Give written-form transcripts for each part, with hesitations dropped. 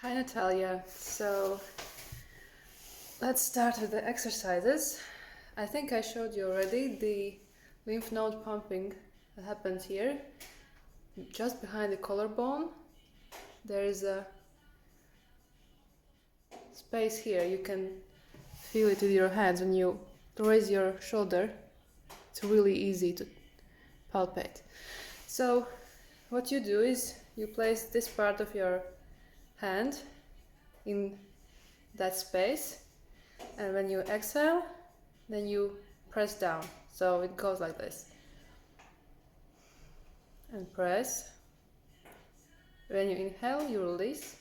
Hi Natalia, so let's start with the exercises. I think I showed you already the lymph node pumping that happens here. Just behind the collarbone, there is a space here. You can feel it with your hands when you raise your shoulder. It's really easy to palpate. So what you do is you place this part of your hand in that space, and when you exhale, then you press down. So it goes like this. And press. When you inhale, you release.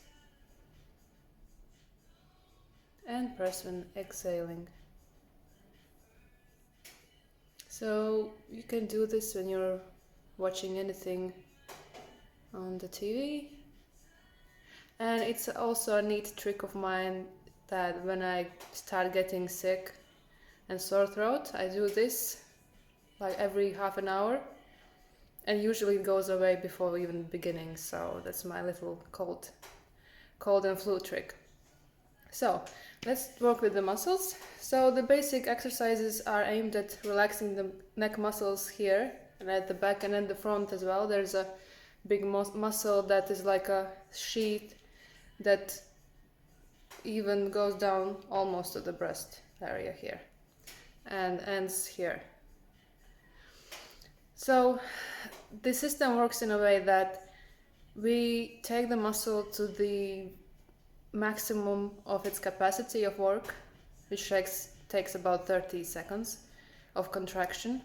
And press when exhaling. So you can do this when you're watching anything on the TV. And it's also a neat trick of mine that when I start getting sick and sore throat, I do this like every half an hour, and usually it goes away before even beginning. So that's my little cold and flu trick. So let's work with the muscles. So the basic exercises are aimed at relaxing the neck muscles here and at the back and at the front as well. There's a big muscle that is like a sheath that even goes down almost to the breast area here and ends here. So the system works in a way that we take the muscle to the maximum of its capacity of work, which takes about 30 seconds of contraction,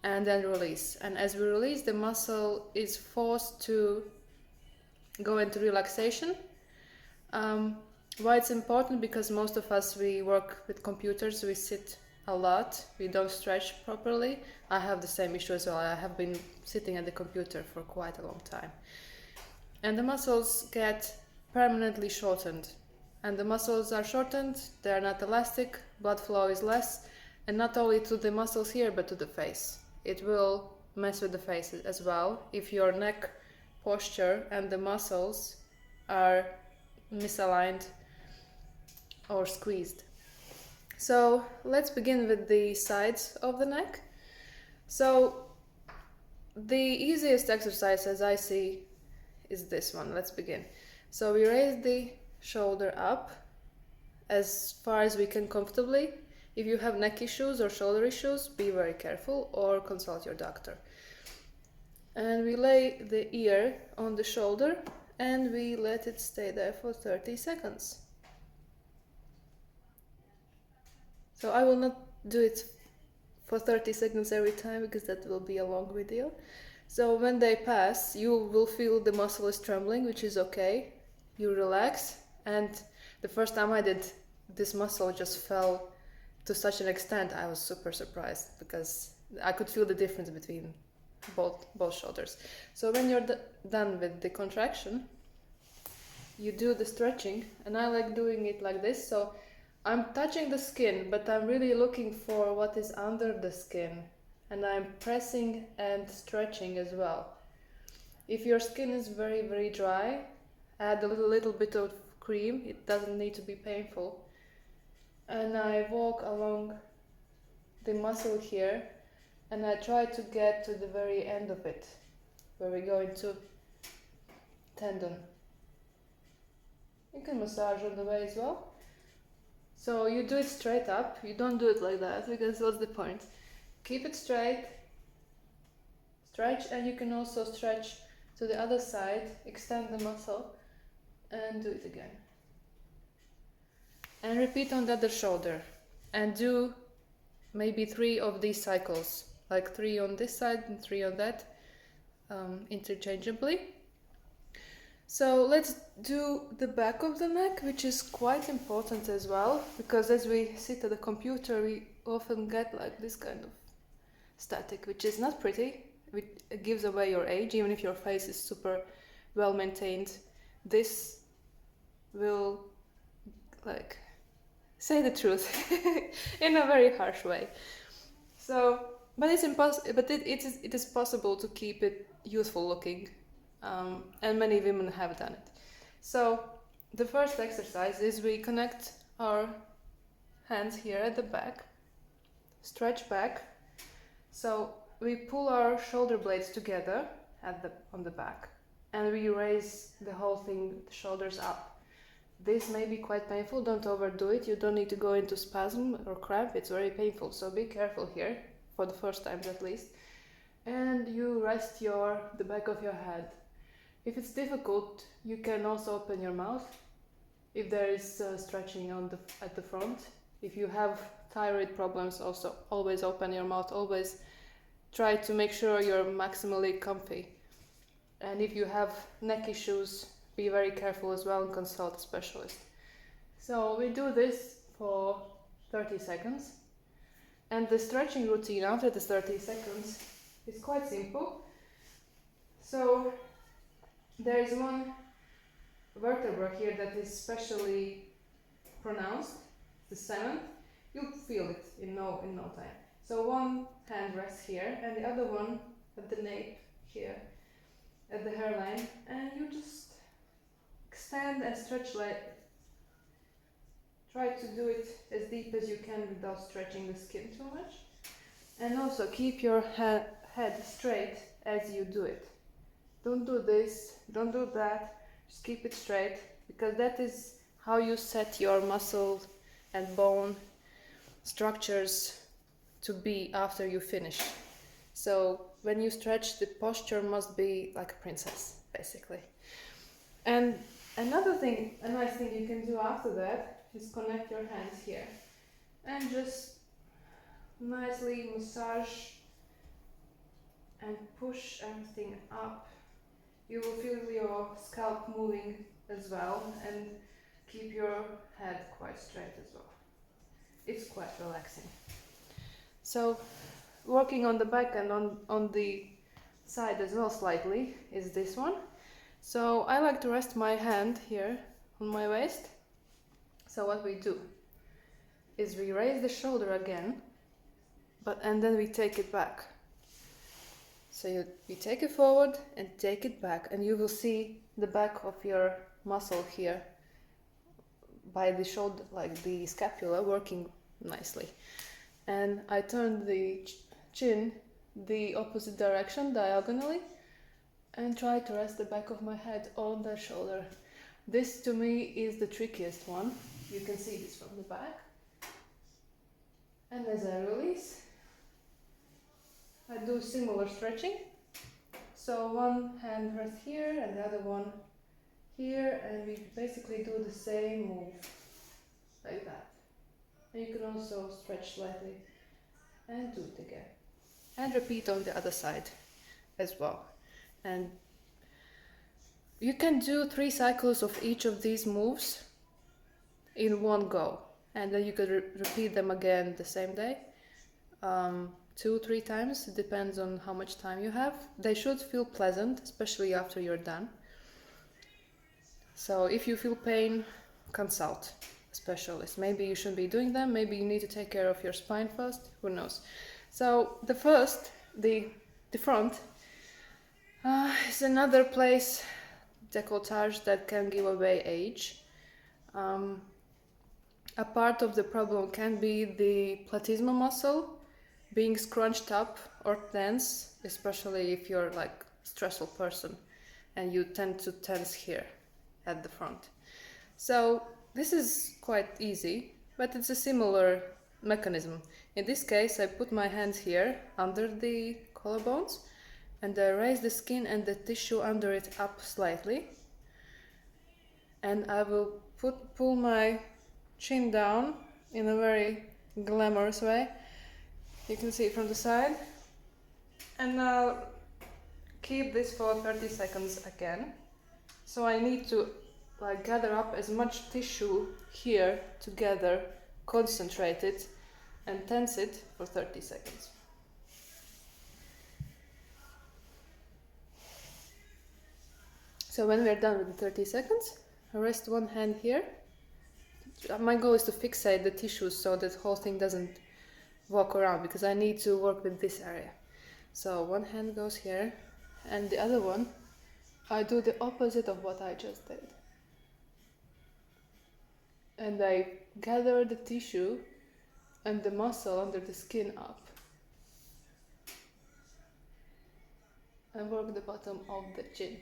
and then release. And as we release, the muscle is forced to go into relaxation. Why it's important? Because most of us, we work with computers, we sit a lot, we don't stretch properly. I have the same issue as well. I have been sitting at the computer for quite a long time. And the muscles get permanently shortened. And the muscles are shortened, they are not elastic, blood flow is less, and not only to the muscles here, but to the face. It will mess with the face as well if your neck posture and the muscles are misaligned or squeezed. So let's begin with the sides of the neck. So the easiest exercise, as I see, is this one. Let's begin. So we raise the shoulder up as far as we can comfortably. If you have neck issues or shoulder issues, be very careful or consult your doctor. And we lay the ear on the shoulder and we let it stay there for 30 seconds. So I will not do it for 30 seconds every time because that will be a long video. So when they pass, you will feel the muscle is trembling, which is okay. You relax, and the first time I did, this muscle just fell to such an extent I was super surprised because I could feel the difference between both shoulders. So when you're done with the contraction, you do the stretching, and I like doing it like this. So I'm touching the skin, but I'm really looking for what is under the skin, and I'm pressing and stretching as well. If your skin is very, very dry, add a little bit of cream. It doesn't need to be painful. And I walk along the muscle here, and I try to get to the very end of it, where we go into tendon. You can massage on the way as well. So you do it straight up. You don't do it like that, because what's the point? Keep it straight, stretch, and you can also stretch to the other side, extend the muscle, and do it again. And repeat on the other shoulder, and do maybe 3 of these cycles, like 3 on this side and 3 on that, interchangeably. So let's do the back of the neck, which is quite important as well, because as we sit at the computer, we often get like this kind of static, which is not pretty. It gives away your age, even if your face is super well maintained. This will like say the truth in a very harsh way. So, but it's impossible. But it is possible to keep it youthful looking, and many women have done it. So the first exercise is we connect our hands here at the back, stretch back. So we pull our shoulder blades together on the back, and we raise the whole thing, the shoulders up. This may be quite painful, don't overdo it. You don't need to go into spasm or cramp, it's very painful, so be careful here, for the first time at least. And you rest the back of your head. If it's difficult, you can also open your mouth if there is stretching at the front. If you have thyroid problems, also always open your mouth, always try to make sure you're maximally comfy. And if you have neck issues, be very careful as well and consult a specialist. So we do this for 30 seconds. And the stretching routine after the 30 seconds is quite simple. So there is one vertebra here that is specially pronounced, the seventh. You'll feel it in no time. So one hand rests here and the other one at the nape here, at the hairline, and you just extend and stretch try to do it as deep as you can without stretching the skin too much. And also keep your head straight as you do it. Don't do this, don't do that, just keep it straight, because that is how you set your muscle and bone structures to be after you finish. So when you stretch, the posture must be like a princess, basically. And another thing, a nice thing you can do after that is connect your hands here and just nicely massage and push everything up. You will feel your scalp moving as well and keep your head quite straight as well. It's quite relaxing. So working on the back and on the side as well slightly is this one. So I like to rest my hand here on my waist. So what we do is we raise the shoulder again, and then we take it back. So you take it forward and take it back, and you will see the back of your muscle here by the shoulder, like the scapula, working nicely. And I turn the chin the opposite direction, diagonally, and try to rest the back of my head on the shoulder. This to me is the trickiest one. You can see this from the back. And as I release, I do similar stretching. So one hand rests here and the other one here, and we basically do the same move like that. And you can also stretch slightly and do it again. And repeat on the other side as well. And you can do 3 cycles of each of these moves in one go, and then you could repeat them again the same day, 2-3 times. It depends on how much time you have. They should feel pleasant, especially after you're done. So if you feel pain, consult a specialist. Maybe you shouldn't be doing them, maybe you need to take care of your spine first, who knows. So the front is another place, décolletage, that can give away age. A part of the problem can be the platysmal muscle being scrunched up or tense, especially if you're like a stressful person and you tend to tense here at the front. So this is quite easy, but it's a similar mechanism. In this case, I put my hands here under the collarbones and I raise the skin and the tissue under it up slightly, and I will pull my chin down in a very glamorous way. You can see it from the side, and I'll keep this for 30 seconds again. So I need to gather up as much tissue here together, concentrate it and tense it for 30 seconds. So when we're done with the 30 seconds, I rest one hand here. My goal is to fixate the tissues so that the whole thing doesn't walk around, because I need to work with this area. So one hand goes here, and the other one, I do the opposite of what I just did. and I gather the tissue and the muscle under the skin up and work the bottom of the chin.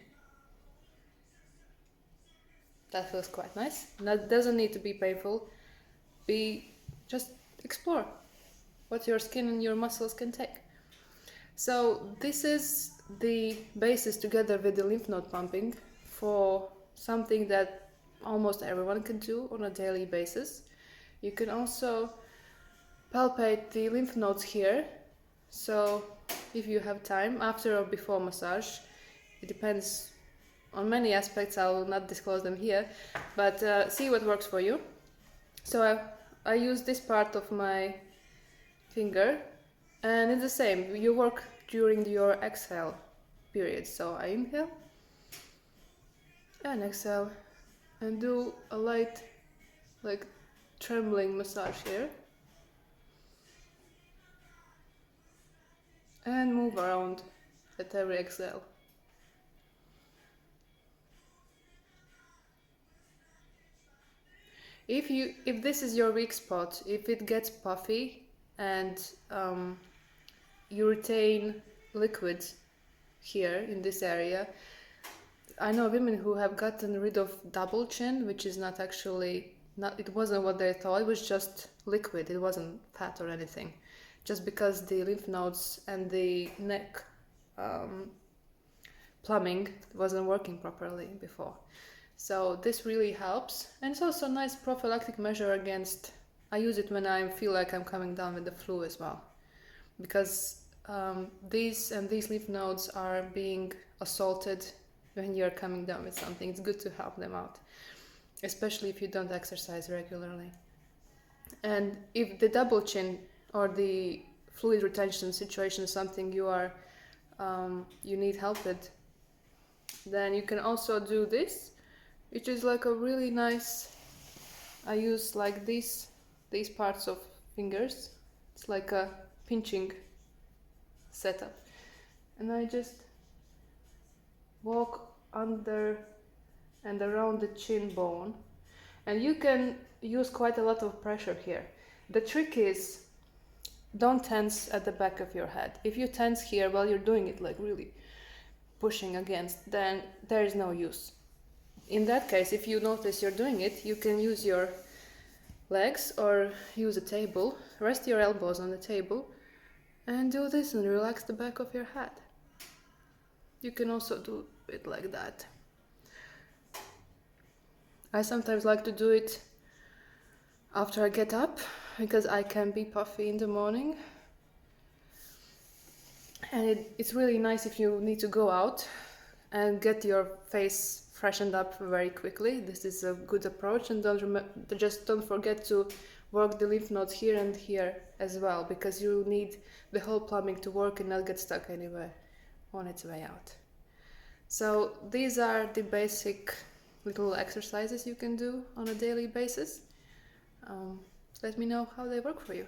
That feels quite nice. That doesn't need to be painful. Just explore what your skin and your muscles can take. So this is the basis together with the lymph node pumping for something that almost everyone can do on a daily basis. You can also palpate the lymph nodes here. So if you have time, after or before massage, it depends on many aspects. I will not disclose them here, but see what works for you. So I use this part of my finger, and it's the same. You work during your exhale period. So I inhale and exhale and do a light, like trembling massage here, and move around at every exhale. If this is your weak spot, if it gets puffy and you retain liquid here in this area, I know women who have gotten rid of double chin, which is not actually, it wasn't what they thought, it was just liquid, it wasn't fat or anything, just because the lymph nodes and the neck plumbing wasn't working properly before. So this really helps, and it's also a nice prophylactic measure against, I use it when I feel like I'm coming down with the flu as well, because these lymph nodes are being assaulted when you're coming down with something. It's good to help them out, especially if you don't exercise regularly. And if the double chin or the fluid retention situation is something you need help with, then you can also do this, which is like a really nice, I use like these parts of fingers. It's like a pinching setup, and I just walk under and around the chin bone, and you can use quite a lot of pressure here. The trick is, don't tense at the back of your head. If you tense here while you're doing it, like really pushing against, then there is no use. In that case, if you notice you're doing it, you can use your legs or use a table, rest your elbows on the table, and do this and relax the back of your head. You can also do it like that. I sometimes like to do it after I get up, because I can be puffy in the morning. And it's really nice if you need to go out and get your face freshened up very quickly. This is a good approach, and just don't forget to work the lymph nodes here and here as well, because you need the whole plumbing to work and not get stuck anywhere on its way out. So these are the basic little exercises you can do on a daily basis. Let me know how they work for you.